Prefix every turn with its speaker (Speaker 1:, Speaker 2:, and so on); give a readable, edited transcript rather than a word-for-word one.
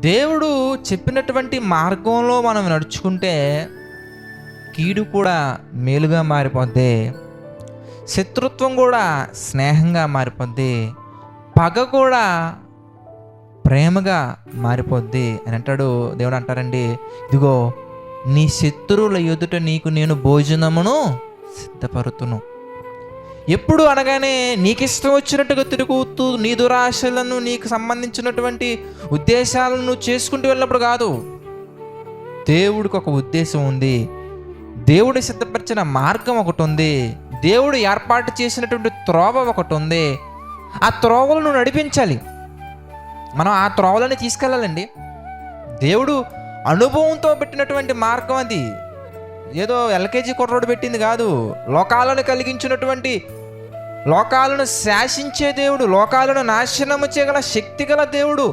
Speaker 1: దేవుడు చెప్పినటువంటి మార్గంలో మనం నడుచుకుంటే కీడు కూడా మేలుగా మారిపోద్ది, శత్రుత్వం కూడా స్నేహంగా మారిపోద్ది, పగ కూడా ప్రేమగా మారిపోద్ది అని అంటాడు. దేవుడు అంటారండి, ఇదిగో నీ శత్రువుల ఎదుట నీకు నేను భోజనమును సిద్ధపరుతును. ఎప్పుడు అనగానే నీకు ఇష్టం వచ్చినట్టుగా తిరుగుతూ నీ దురాశలను, నీకు సంబంధించినటువంటి ఉద్దేశాలను నువ్వు చేసుకుంటూ వెళ్ళినప్పుడు కాదు. దేవుడికి ఒక ఉద్దేశం ఉంది, దేవుడు సిద్ధపరిచిన మార్గం ఒకటి ఉంది, దేవుడు ఏర్పాటు చేసినటువంటి త్రోవ ఒకటి ఉంది. ఆ త్రోవలు నువ్వు నడిపించాలి, మనం ఆ త్రోవలని తీసుకెళ్ళాలండి. దేవుడు అనుభవంతో పెట్టినటువంటి మార్గం అది. ఏదో ఎల్కేజీ కుర్రోడు పెట్టింది కాదు. లోకాలను కలిగించినటువంటి, లోకాలను శాసించే దేవుడు, లోకాలను నాశనము చేయగల శక్తి గల దేవుడు,